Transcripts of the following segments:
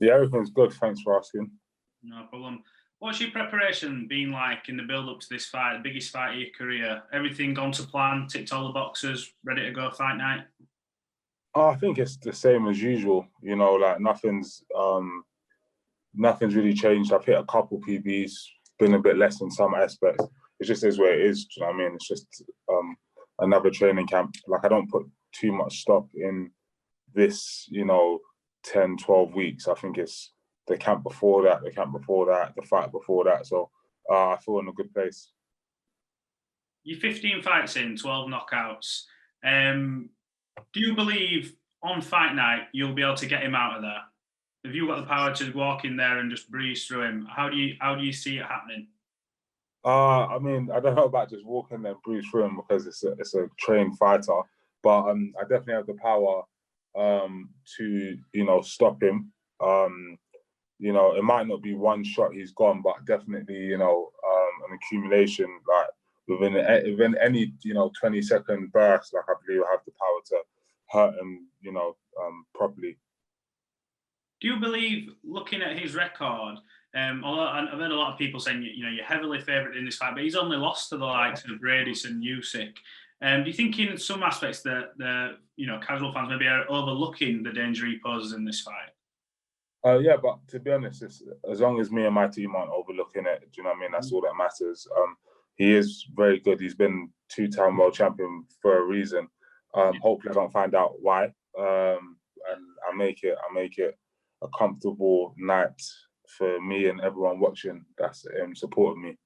Yeah, everything's good. Thanks for asking. No problem. What's your preparation been like in the build-up to this fight, the biggest fight of your career? Everything gone to plan, ticked all the boxes, ready to go fight night? I think it's the same as usual. You know, like nothing's really changed. I've hit a couple PBs, been a bit less in some aspects. It just is where it is. Do you know what I mean? It's just another training camp. Like I don't put too much stock in this, 10, 12 weeks. I think it's the camp before that, the fight before that. So I feel in a good place. You're 15 fights in, 12 knockouts. Do you believe on fight night you'll be able to get him out of there? Have you got the power to walk in there and just breeze through him? How do you see it happening? I mean, I don't know about just walking there and breeze through him because it's a trained fighter, but I definitely have the power to stop him. It might not be one shot he's gone, but definitely an accumulation like within any 20-second burst. Like I believe I have the power to hurt him properly. Do you believe, looking at his record, although I've heard a lot of people saying you're heavily favoured in this fight, but he's only lost to the likes of Bradis and Usyk. Do you think in some aspects that the casual fans maybe are overlooking the danger he poses in this fight? Yeah, but to be honest, as long as me and my team aren't overlooking it, do you know what I mean? That's all that matters. He is very good. He's been 2-time world champion for a reason. Hopefully I don't find out why. And I make it a comfortable night for me and everyone watching that's supporting me.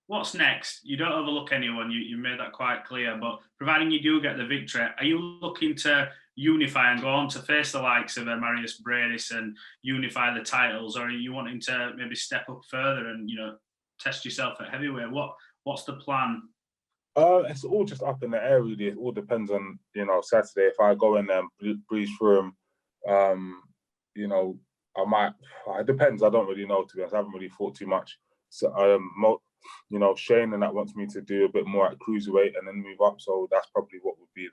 What's next? You don't overlook anyone. You made that quite clear. But providing you do get the victory, are you looking to unify and go on to face the likes of Marius Bradis and unify the titles, or are you wanting to maybe step up further and test yourself at heavyweight? What's the plan? It's all just up in the air, really. It all depends on Saturday. If I go in there and breeze through him, I might. It depends. I don't really know, to be honest. I haven't really thought too much. So Shane and that wants me to do a bit more at Cruiserweight and then move up. So that's probably what would be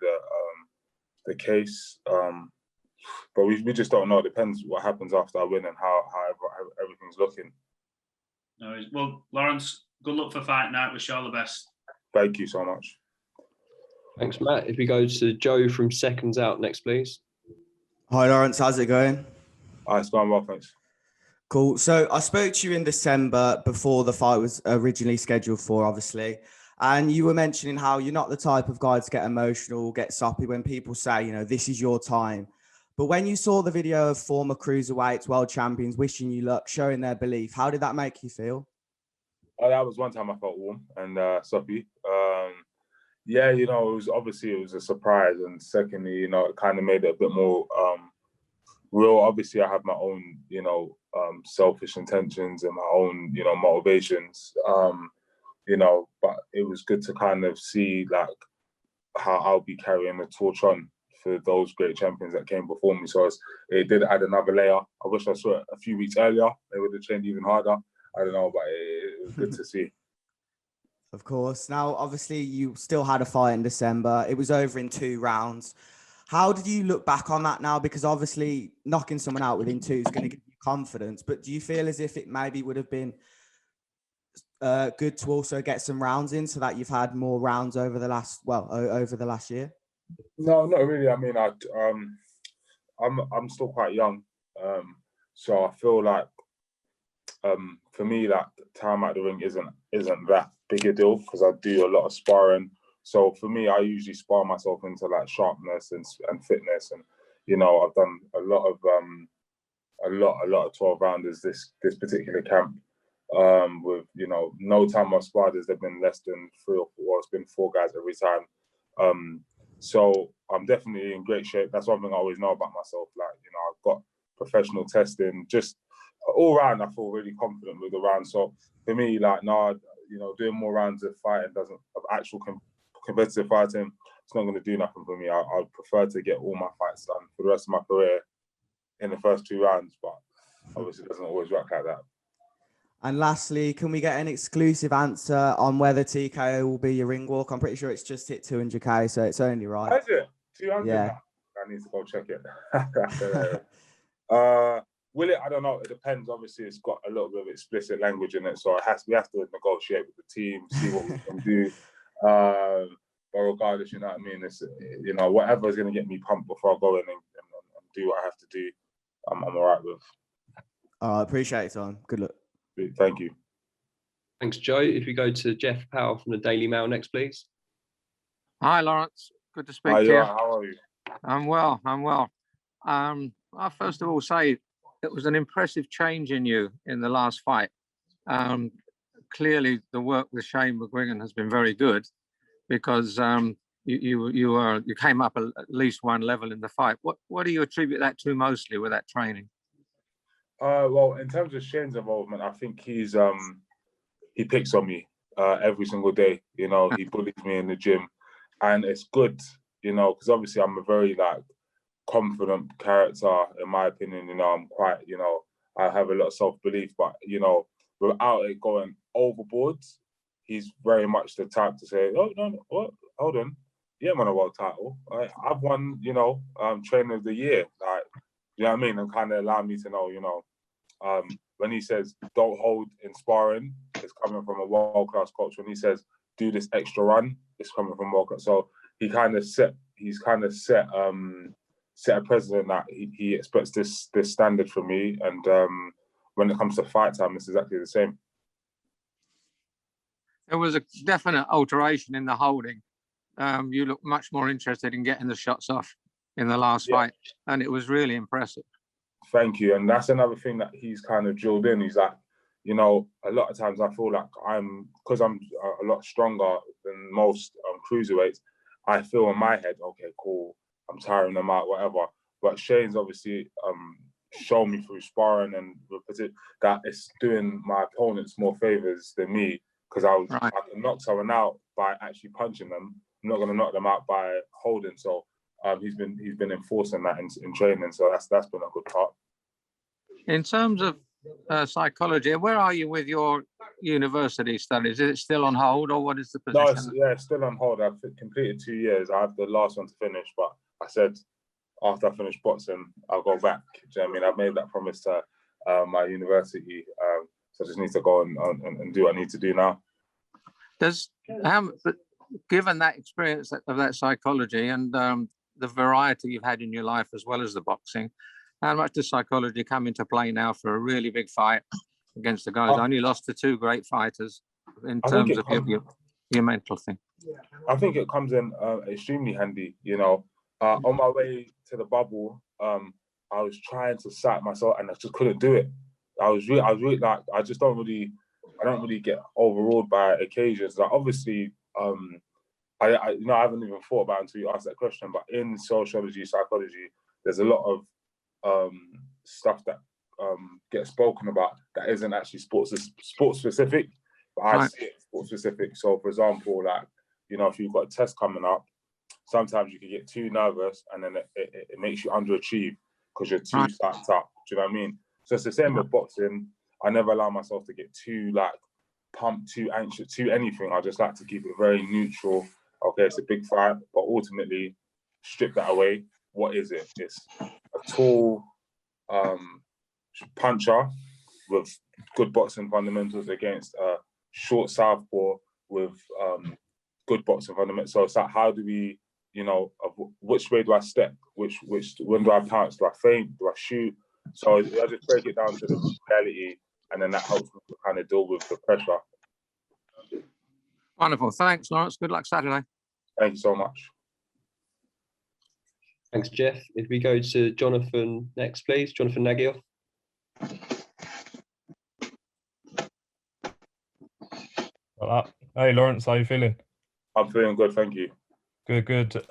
the case. But we just don't know. It depends what happens after I win and how everything's looking. No worries. Well, Lawrence, good luck for fight night. Wish you all the best. Thank you so much. Thanks, Matt. If we go to Joe from SecondsOut next, please. Hi, Lawrence. How's it going? It's going well, thanks. Cool. So I spoke to you in December before the fight was originally scheduled for, obviously. And you were mentioning how you're not the type of guy to get emotional, get soppy when people say, this is your time. But when you saw the video of former cruiserweights, world champions, wishing you luck, showing their belief, how did that make you feel? That was one time I felt warm and soppy. Yeah, it was a surprise. And secondly, it kind of made it a bit more real. Obviously, I have my own, selfish intentions and my own, motivations. But it was good to kind of see like how I'll be carrying the torch on for those great champions that came before me. So it did add another layer. I wish I saw it a few weeks earlier. They would have trained even harder. I don't know, but it was good to see. Of course. Now, obviously, you still had a fight in December. It was over in 2 rounds. How did you look back on that now? Because obviously knocking someone out within 2 is going to give you confidence. But do you feel as if it maybe would have been good to also get some rounds in so that you've had more rounds over the last year? No, not really. I mean, I'm still quite young. So I feel like for me, like time at the ring isn't that big a deal because I do a lot of sparring. So for me, I usually spar myself into like sharpness and fitness, and I've done a lot of 12 rounders this particular camp. With no time I've sparred has there been less than 3 or 4. Well, it's been 4 guys every time. So I'm definitely in great shape. That's one thing I always know about myself. Like I've got professional testing. Just all round, I feel really confident with the round. So for me, like doing more rounds of fighting of actual competitive fighting, it's not going to do nothing for me. I'd prefer to get all my fights done for the rest of my career in the first 2 rounds, but obviously it doesn't always work like that. And lastly, can we get an exclusive answer on whether TKO will be your ring walk? I'm pretty sure it's just hit 200K, so it's only right. Is it? 200? Yeah. I need to go check it. Will it? I don't know. It depends. Obviously, it's got a little bit of explicit language in it, so we have to negotiate with the team, see what we can do. But regardless, you know what I mean. It's whatever is going to get me pumped before I go in and do what I have to do. I'm all right with. I appreciate it, Tom. Good luck. Thank you. Thanks, Joe. If you go to Jeff Powell from the Daily Mail next, please. Hi, Lawrence. Good to speak Hi, to you. How are you? I'm well. I'll first of all say it was an impressive change in you in the last fight. Clearly, the work with Shane McGuigan has been very good because you came up at least one level in the fight. What do you attribute that to mostly with that training? Well, in terms of Shane's involvement, I think he picks on me every single day. You know, he bullies me in the gym, and it's good. You know, because obviously I'm a very confident character, in my opinion. You know, I'm quite, I have a lot of self-belief, but, without it going overboard, he's very much the type to say, oh, no, what? Hold on. You haven't won a world title. I've won, trainer of the year. You know what I mean? And kind of allow me to know, when he says, don't hold in sparring, it's coming from a world-class coach. When he says, do this extra run, it's coming from world-class. So he's kind of set a precedent that he expects this standard from me, and when it comes to fight time, it's exactly the same. There was a definite alteration in the holding. You look much more interested in getting the shots off in the last fight, and it was really impressive. Thank you, and that's another thing that he's kind of drilled in. He's like, a lot of times I feel like because I'm a lot stronger than most cruiserweights, I feel in my head, okay, cool, I'm tiring them out, whatever. But Shane's obviously shown me through sparring and that it's doing my opponents more favors than me, because I can knock someone out by actually punching them. I'm not going to knock them out by holding. So he's been enforcing that in training. So that's been a good part. In terms of psychology, where are you with your university studies? Is it still on hold, or what is the position? No, it's still on hold. I've completed 2 years. I have the last one to finish, but I said after I finish boxing, I'll go back. Do you know what I mean? I've made that promise to my university, so I just need to go and do what I need to do now. Given that experience of that psychology and the variety you've had in your life as well as the boxing, how much does psychology come into play now for a really big fight against the guys? I only lost to two great fighters in terms of your mental thing. I think it comes in extremely handy. On my way to the bubble, I was trying to psych myself, and I just couldn't do it. I was really like, I don't really get overawed by occasions. Like, obviously, I haven't even thought about it until you asked that question. But in sociology, psychology, there's a lot of stuff that gets spoken about that isn't actually sports specific, but I see it sports specific. So, for example, if you've got a test coming up, sometimes you can get too nervous, and then it makes you underachieve because you're too psyched up. Do you know what I mean? So it's the same with boxing. I never allow myself to get too pumped, too anxious, too anything. I just like to keep it very neutral. Okay, it's a big fight, but ultimately strip that away. What is it? It's a tall puncher with good boxing fundamentals against a short southpaw with good boxing fundamentals. So it's like, how do we, which way do I step? When do I pounce? Do I feint? Do I shoot? So I just break it down to the reality, and then that helps me to kind of deal with the pressure. Wonderful. Thanks, Lawrence. Good luck Saturday. Thank you so much. Thanks, Jeff. If we go to Jonathan next, please. Jonathan Nagioff. Hey, Lawrence, how are you feeling? I'm feeling good, thank you. Good.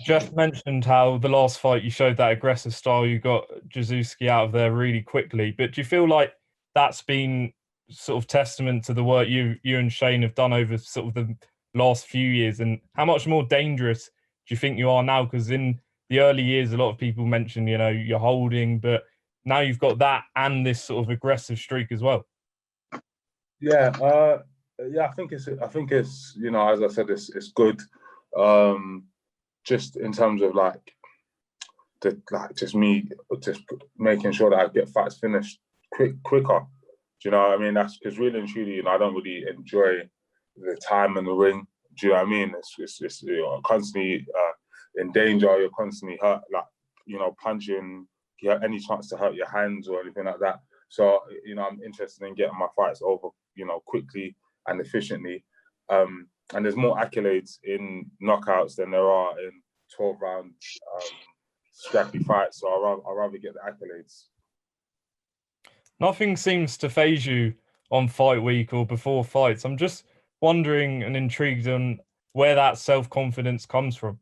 Jeff mentioned how the last fight you showed that aggressive style, you got Jaszewski out of there really quickly. But do you feel like that's been sort of testament to the work you and Shane have done over sort of the last few years? And how much more dangerous do you think you are now? Because in the early years, a lot of people mentioned, you're holding, but now you've got that and this sort of aggressive streak as well. Yeah, I think it's as I said, it's good. Just in terms of just making sure that I get fights finished quicker. Do you know what I mean? That's because really and truly, you know, I don't really enjoy the time in the ring. Do you know what I mean? It's you're constantly in danger. You're constantly hurt, like, you know, punching. You have any chance to hurt your hands or anything like that. So, you know, I'm interested in getting my fights over, you know, quickly and efficiently. And there's more accolades in knockouts than there are in 12-round scrappy fights. So I'd rather get the accolades. Nothing seems to phase you on fight week or before fights. I'm just wondering and intrigued on where that self-confidence comes from.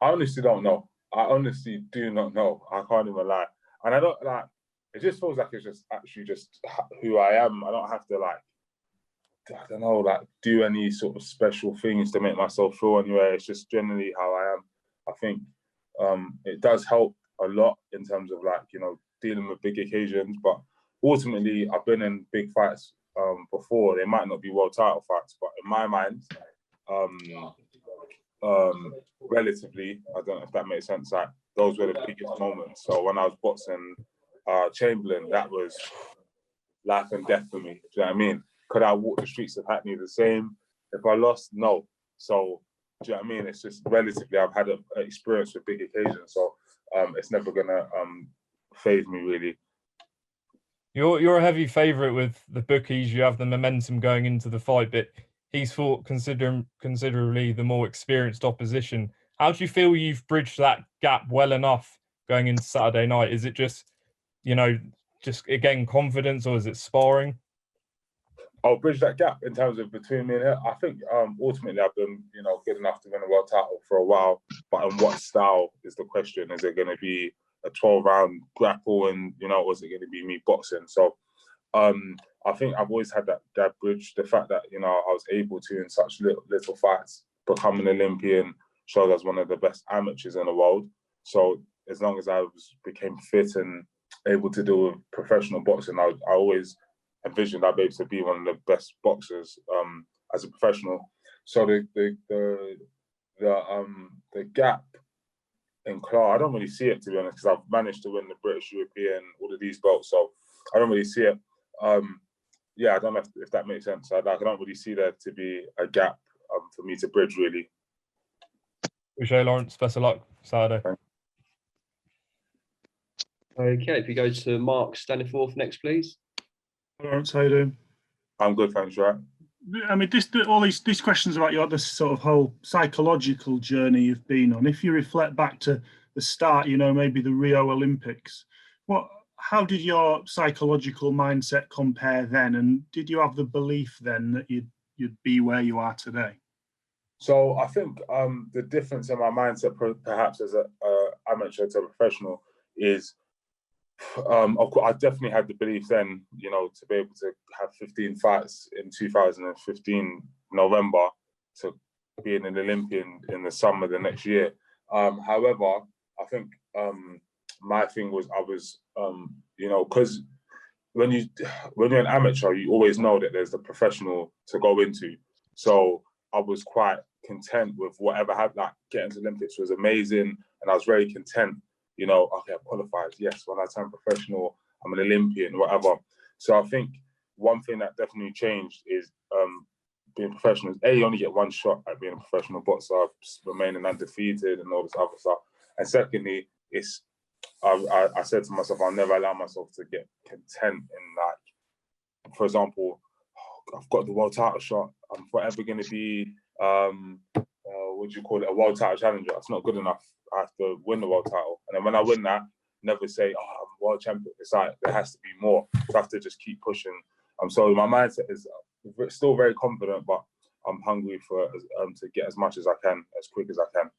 I honestly don't know. I honestly do not know. I can't even lie. And I don't like, it just feels like it's just actually just who I am. I don't have to like, I don't know, like do any sort of special things to make myself feel anywhere. It's just generally how I am. I think it does help a lot in terms of like, you know, dealing with big occasions, but ultimately I've been in big fights before. They might not be world title fights, but in my mind, relatively, I don't know if that makes sense, like those were the biggest moments. So when I was boxing Chamberlain, that was life and death for me. Do you know what I mean? Could I walk the streets of Hackney the same if I lost? No. So do you know what I mean? It's just relatively, I've had an experience with big occasions, so it's never gonna phase me really. You're a heavy favourite with the bookies. You have the momentum going into the fight, but he's fought considerably the more experienced opposition. How do you feel you've bridged that gap well enough going into Saturday night? Is it just, you know, just again confidence, or is it sparring? I'll bridge that gap in terms of between me and her. I think ultimately I've been, you know, good enough to win a world title for a while, but in what style is the question? Is it going to be a 12-round grapple, and, you know, or is it going to be me boxing? So I think I've always had that bridge. The fact that, you know, I was able to, in such little fights, become an Olympian, shows I was one of the best amateurs in the world. So as long as I became fit and able to deal with professional boxing, I always envisioned I'd be able to be one of the best boxers as a professional. So the gap in class, I don't really see it, to be honest, because I've managed to win the British, European, all of these belts. So I don't really see it. Yeah, I don't know if that makes sense. I don't really see there to be a gap for me to bridge, really. Appreciate it, Lawrence. Best of luck Saturday. Okay, if you go to Mark Staniforth next, please. Lawrence, how you doing? I'm good, thanks, right? I mean, all these questions about this sort of whole psychological journey you've been on. If you reflect back to the start, you know, maybe the Rio Olympics, how did your psychological mindset compare then? And did you have the belief then that you'd be where you are today? So I think the difference in my mindset, perhaps as an amateur to a professional, is of course, I definitely had the belief then, you know, to be able to have 15 fights in 2015 November, to being an Olympian in the summer the next year. However, I think my thing was you know, because when you're an amateur, you always know that there's the professional to go into. So I was quite content with whatever happened. Like, getting to Olympics was amazing, and I was very content. You know, okay, I've qualified. Yes, when I turn professional, I'm an Olympian, whatever. So I think one thing that definitely changed is being professional. You only get one shot at being a professional boxer, remaining undefeated and all this other stuff. And secondly, I said to myself, I'll never allow myself to get content in, like, for example, I've got the world title shot. I'm forever going to be, what do you call it, a world title challenger. It's not good enough. I have to win the world title. And then when I win that, never say, oh, I'm world champion. It's like, there has to be more. So I have to just keep pushing. So my mindset is still very confident, but I'm hungry for to get as much as I can, as quick as I can.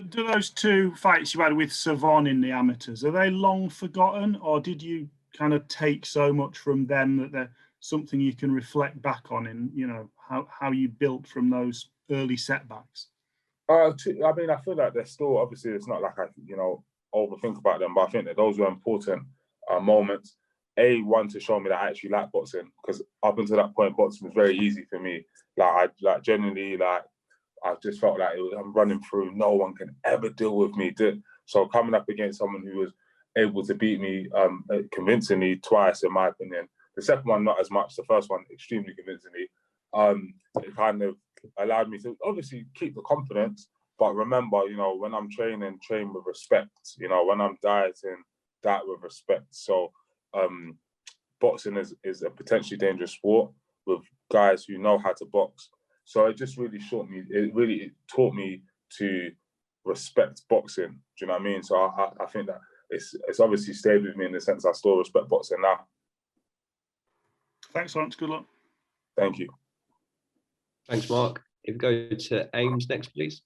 Do those two fights you had with Savon in the amateurs, are they long forgotten, or did you kind of take so much from them that they're something you can reflect back on, in, you know, how you built from those early setbacks? I mean, I feel like they're still, obviously, it's not like I, you know, overthink about them, but I think that those were important moments. One, to show me that I actually like boxing, because up until that point, boxing was very easy for me. Like, I generally, like, I just felt like I'm running through. No one can ever deal with me. So coming up against someone who was able to beat me convincingly twice, in my opinion. The second one, not as much. The first one, extremely convincingly. It kind of allowed me to obviously keep the confidence, but remember, you know, when I'm training, train with respect. You know, when I'm dieting, diet with respect. So boxing is a potentially dangerous sport with guys who know how to box. So it just really it taught me to respect boxing. Do you know what I mean? So I think that it's obviously stayed with me in the sense I still respect boxing now. Thanks, Lawrence. Good luck. Thank you. Thanks, Mark. If we go to Ames next, please.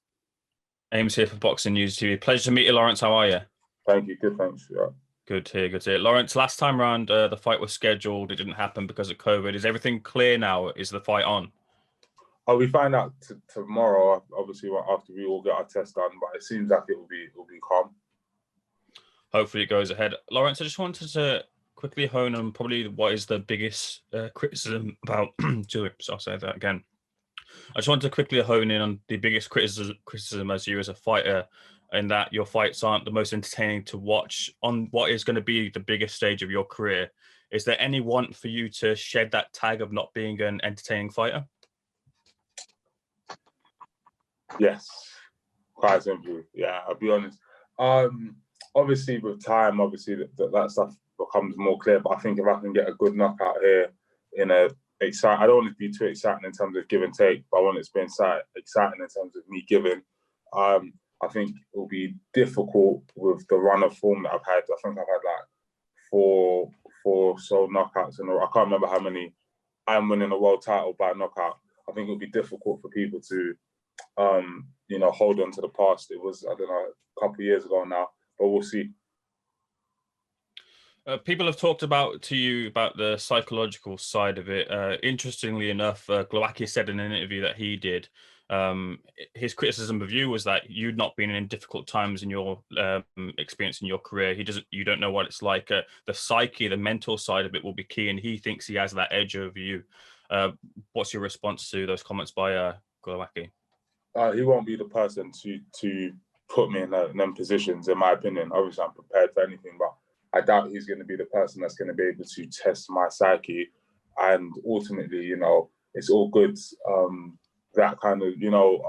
Ames here for Boxing News TV. Pleasure to meet you, Lawrence. How are you? Thank you. Good, thanks. Yeah. Good to hear, good to hear. Lawrence, last time round, the fight was scheduled. It didn't happen because of COVID. Is everything clear now? Is the fight on? Oh, we find out tomorrow, obviously, after we all get our test done, but it seems like it will be calm. Hopefully it goes ahead. Lawrence, I just wanted to quickly hone on probably what is the biggest criticism about, I'll say that again. I just wanted to quickly hone in on the biggest criticism as you as a fighter, in that your fights aren't the most entertaining to watch on what is going to be the biggest stage of your career. Is there any want for you to shed that tag of not being an entertaining fighter? Yes, quite simply. Yeah, I'll be honest. Obviously, with time, obviously that stuff becomes more clear. But I think if I can get a good knockout here in a exciting, I don't want it to be too exciting in terms of give and take, but I want it to be exciting in terms of me giving. I think it will be difficult with the run of form that I've had. I think I've had like four sole knockouts in a row. I can't remember how many I'm winning a world title by knockout. I think it'll be difficult for people to, you know, hold on to the past. It was, I don't know, a couple of years ago now, but we'll see. People have talked to you about the psychological side of it. Interestingly enough, GLOWACKI said in an interview that he did, his criticism of you was that you'd not been in difficult times in your experience in your career. You don't know what it's like. The psyche, the mental side of it will be key, and he thinks he has that edge over you. What's your response to those comments by GLOWACKI? He won't be the person to put me in them positions, in my opinion. Obviously, I'm prepared for anything, but I doubt he's going to be the person that's going to be able to test my psyche. And ultimately, you know, it's all good. That kind of, you know,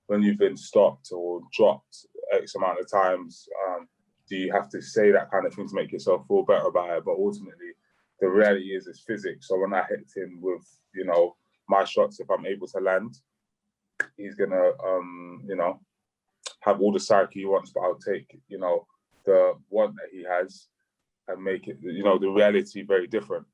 when you've been stopped or dropped X amount of times, do you have to say that kind of thing to make yourself feel better about it? But ultimately, the reality is it's physics. So when I hit him with, you know, my shots, if I'm able to land, he's going to, you know, have all the psyche he wants, but I'll take, you know, the one that he has and make it, you know, the reality very different.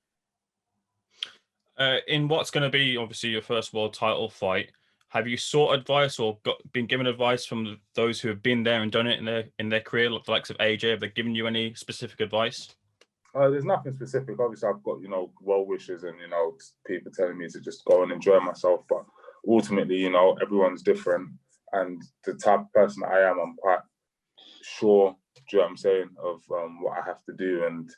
In what's going to be obviously your first world title fight, have you sought advice or been given advice from those who have been there and done it in their career, like the likes of AJ? Have they given you any specific advice? There's nothing specific. Obviously, I've got, you know, well wishers and, you know, people telling me to just go and enjoy myself. But ultimately, you know, everyone's different. And the type of person that I am, I'm quite sure, do you know what I'm saying, of what I have to do. And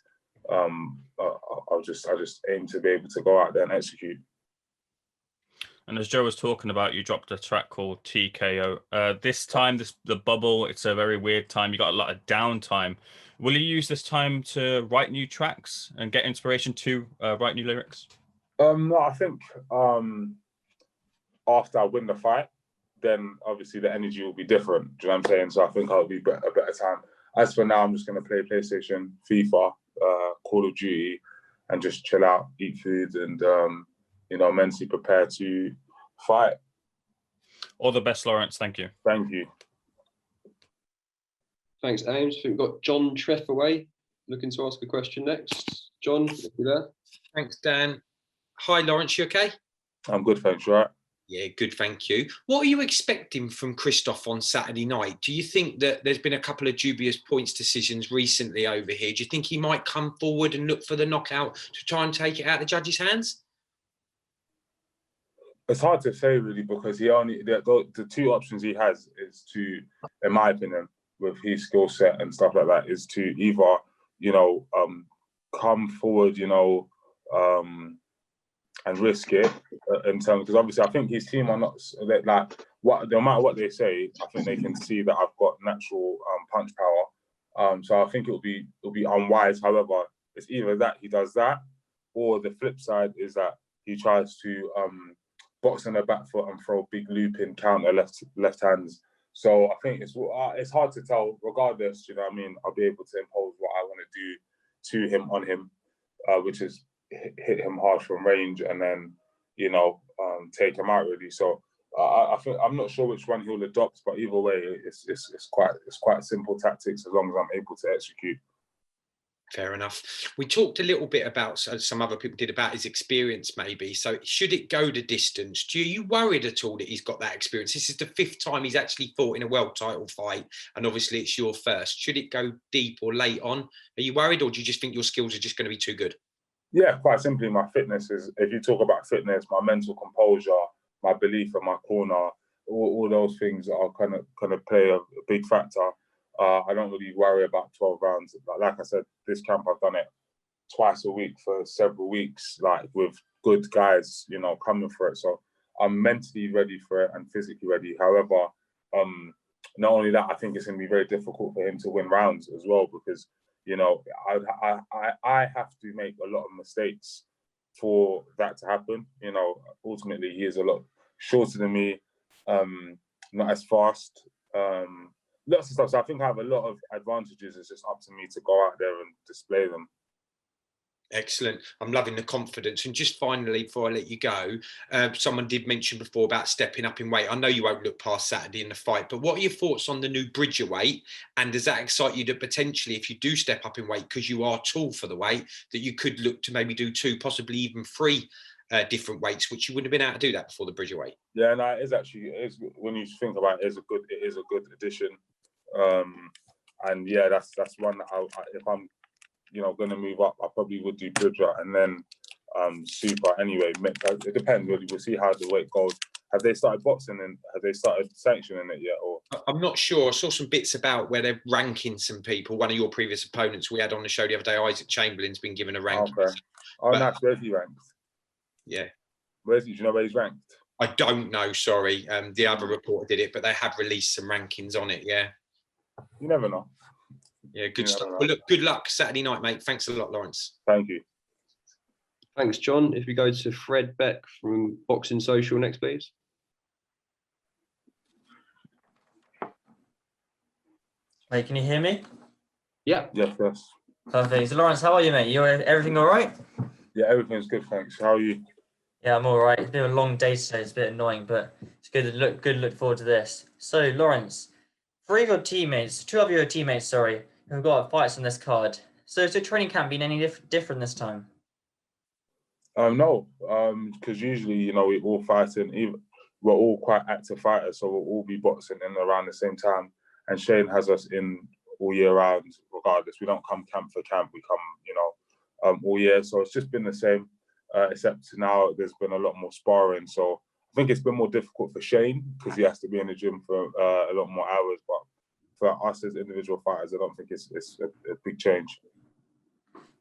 I just aim to be able to go out there and execute. And as Joe was talking about, you dropped a track called TKO. This time, the bubble, it's a very weird time. You got a lot of downtime. Will you use this time to write new tracks and get inspiration to write new lyrics? No, I think after I win the fight, then obviously the energy will be different. Do you know what I'm saying? So I think I'll be a better time. As for now, I'm just going to play PlayStation, FIFA, Call of Duty, and just chill out, eat food, and you know, mentally prepare to fight. All the best, Lawrence. Thank you. Thank you. Thanks, Ames. We've got John Treffaway looking to ask a question next. John, if you're there. Thanks, Dan. Hi, Lawrence. You okay? I'm good, thanks. You all right? Yeah, good, thank you. What are you expecting from Christoph on Saturday night? Do you think that there's been a couple of dubious points decisions recently over here? Do you think he might come forward and look for the knockout to try and take it out of the judges' hands? It's hard to say, really, because the two options he has is to, in my opinion, with his skill set and stuff like that, is to either, you know, come forward, you know, and risk it in terms, because obviously I think his team are not like what, no matter what they say, I think they can see that I've got natural punch power. So I think it'll be unwise. However, it's either that he does that, or the flip side is that he tries to box on the back foot and throw big looping counter left hands. So I think it's hard to tell. Regardless, you know what I mean, I'll be able to impose what I want to do to him on him, which is hit him hard from range and then, you know, take him out really. So I think I'm not sure which one he'll adopt, but either way, it's quite simple tactics as long as I'm able to execute. Fair enough. We talked a little bit about, some other people did, about his experience maybe. So should it go the distance? Are you worried at all that he's got that experience? This is the 5th time he's actually fought in a world title fight, and obviously it's your first. Should it go deep or late on? Are you worried, or do you just think your skills are just going to be too good? Yeah, quite simply, my fitness is, if you talk about fitness, my mental composure, my belief in my corner, all those things are kind of play a big factor. I don't really worry about 12 rounds. Like I said, this camp, I've done it twice a week for several weeks, like with good guys, you know, coming for it. So I'm mentally ready for it and physically ready. However, not only that, I think it's going to be very difficult for him to win rounds as well, because, you know, I have to make a lot of mistakes for that to happen. You know, ultimately, he is a lot shorter than me, not as fast. Lots of stuff. So I think I have a lot of advantages. It's just up to me to go out there and display them. Excellent. I'm loving the confidence. And just finally, before I let you go, someone did mention before about stepping up in weight. I know you won't look past Saturday in the fight, but what are your thoughts on the new bridger weight? And does that excite you that potentially, if you do step up in weight, because you are tall for the weight, that you could look to maybe do 2, possibly even 3 different weights, which you wouldn't have been able to do that before the bridger weight? Yeah, no, it is when you think about it, it is a good addition. And yeah, that's one that if I'm, you know, going to move up, I probably would do bridger and then super anyway. It depends really. We'll see how the weight goes. Have they started boxing and have they started sanctioning it yet? Or I'm not sure. I saw some bits about where they're ranking some people. One of your previous opponents we had on the show the other day, Isaac Chamberlain's been given a ranking. Okay. Oh, nice. Where's he ranked? Yeah. Do you know where he's ranked? I don't know. Sorry. The other reporter did it, but they have released some rankings on it. Yeah. You never know. Yeah, good stuff. Well, look, good luck Saturday night, mate. Thanks a lot, Lawrence. Thank you. Thanks, John. If we go to Fred Beck from Boxing Social next, please. Mate, can you hear me? Yeah. Yes. Perfect. So, Lawrence, how are you, mate? Everything all right? Yeah, everything's good, thanks. How are you? Yeah, I'm all right. It's been a long day today. It's a bit annoying, but it's good to look forward to this. So, Lawrence, 2 of your teammates, who've got fights on this card. So, has the training camp been any different this time? No, because usually, you know, we're all fighting. We're all quite active fighters, so we'll all be boxing in around the same time. And Shane has us in all year round, regardless. We don't come camp for camp. We come, you know, all year. So it's just been the same, except now there's been a lot more sparring. So I think it's been more difficult for Shane because he has to be in the gym for a lot more hours. But for us as individual fighters, I don't think it's a big change.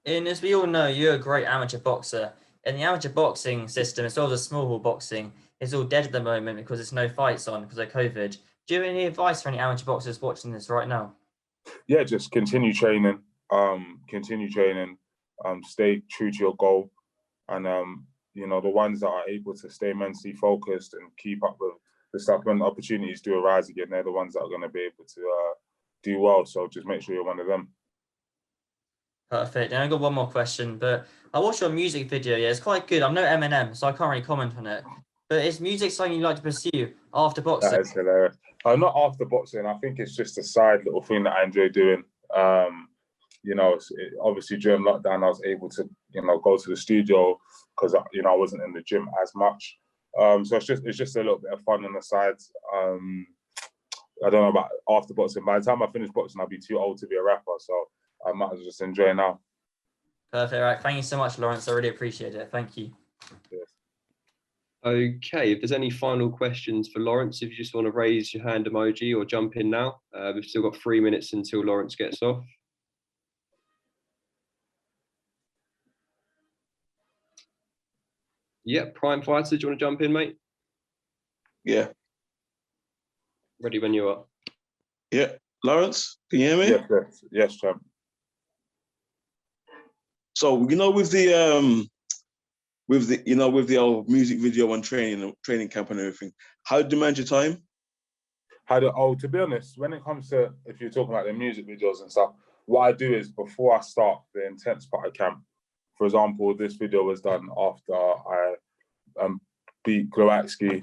And as we all know, you're a great amateur boxer. In the amateur boxing system, as well as the small hall boxing, it's all dead at the moment because there's no fights on because of COVID. Do you have any advice for any amateur boxers watching this right now? Yeah, just continue training. Stay true to your goal. And, you know, the ones that are able to stay mentally focused and keep up with the stuff when opportunities do arise again, they're the ones that are going to be able to do well. So just make sure you're one of them. Perfect. And I've got one more question, but I watched your music video. Yeah, it's quite good. I'm no Eminem, so I can't really comment on it. But is music something you like to pursue after boxing? That is hilarious. Not after boxing. I think it's just a side little thing that I enjoy doing. You know, obviously during lockdown, I was able to, you know, go to the studio because, you know, I wasn't in the gym as much. So it's just a little bit of fun on the sides. I don't know about after boxing. By the time I finish boxing, I'll be too old to be a rapper. So I might as well just enjoy now. Perfect. All right. Thank you so much, Lawrence. I really appreciate it. Thank you. Yes. Okay, if there's any final questions for Lawrence, if you just want to raise your hand emoji or jump in now. We've still got 3 minutes until Lawrence gets off. Yeah, Prime Fighter, do you want to jump in, mate? Yeah. Ready when you are. Yeah. Lawrence, can you hear me? Yes, champ. So, with the old music video and training camp and everything, how do you manage your time? To be honest, when it comes to, if you're talking about the music videos and stuff, what I do is before I start the intense part of camp, for example, this video was done after I beat GLOWACKI.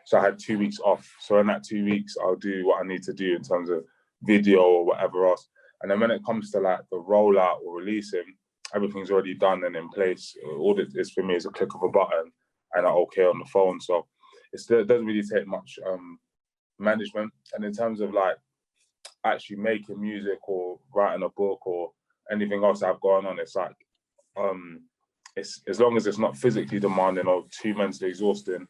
So I had 2 weeks off. So in that 2 weeks, I'll do what I need to do in terms of video or whatever else. And then when it comes to like the rollout or releasing, everything's already done and in place. All it is for me is a click of a button and an okay on the phone. So it doesn't really take much management. And in terms of like actually making music or writing a book or anything else I've gone on, it's like it's as long as it's not physically demanding or too mentally exhausting,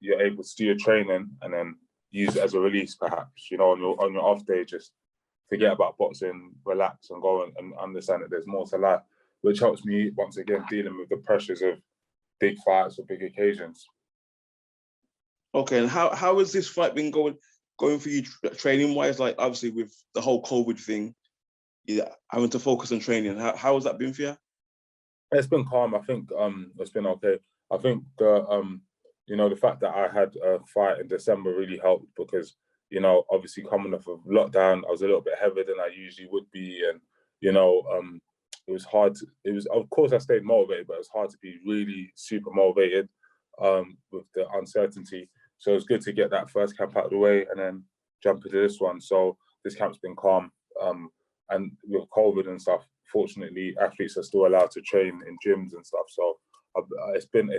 you're able to do your training and then use it as a release, perhaps, on your off day, just forget about boxing, relax and go and understand that there's more to life, which helps me once again dealing with the pressures of big fights or big occasions. Okay, and how has this fight been going for you training wise? Like obviously with the whole COVID thing, having to focus on training. How has that been for you? It's been calm. I think it's been okay. I think the fact that I had a fight in December really helped because obviously coming off of lockdown, I was a little bit heavier than I usually would be, and it was hard. Of course I stayed motivated, but it was hard to be really super motivated with the uncertainty. So it's good to get that first camp out of the way and then jump into this one. So this camp's been calm. And with COVID and stuff, fortunately, athletes are still allowed to train in gyms and stuff. So it's been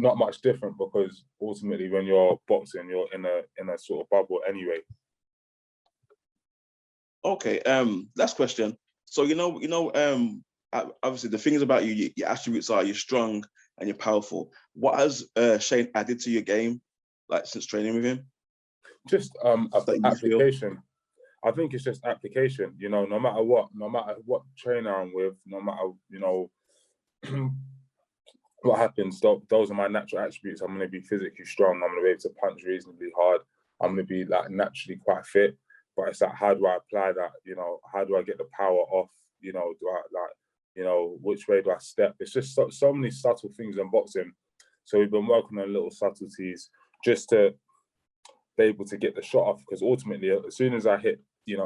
not much different because ultimately, when you're boxing, you're in a sort of bubble anyway. Okay. Last question. So obviously the things about you, your attributes are you're strong and you're powerful. What has Shane added to your game, like since training with him? Just application. I think it's just application. No matter what trainer I'm with, no matter what happens, those are my natural attributes. I'm going to be physically strong. I'm going to be able to punch reasonably hard. I'm going to be like naturally quite fit. But it's like, how do I apply that? How do I get the power off? Do I which way do I step? It's just so many subtle things in boxing. So we've been working on little subtleties just to be able to get the shot off. Because ultimately, as soon as I hit,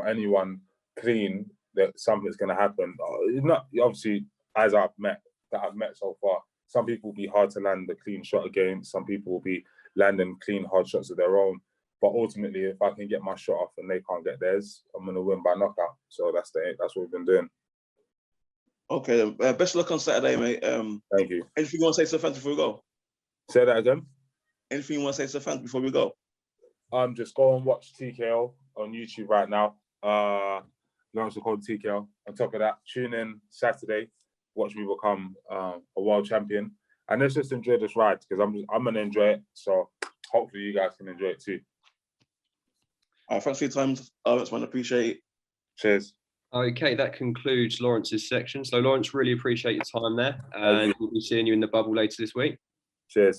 anyone clean, that something's going to happen. Not obviously as I've met so far. Some people will be hard to land the clean shot against. Some people will be landing clean, hard shots of their own. But ultimately, if I can get my shot off and they can't get theirs, I'm going to win by knockout. So that's what we've been doing. Okay, best of luck on Saturday, mate. Thank you. Anything you want to say to the fans before we go? Say that again? Anything you want to say to the fans before we go? Just go and watch TKO on YouTube right now. Lawrence Okolie TKO. On top of that, tune in Saturday. Watch me become a world champion, and let's just enjoy this ride because I'm gonna enjoy it. So hopefully you guys can enjoy it too. All right, thanks for your time, Lawrence. Man, appreciate it. Cheers. Okay, that concludes Lawrence's section. So Lawrence, really appreciate your time there, and we'll be seeing you in the bubble later this week. Cheers.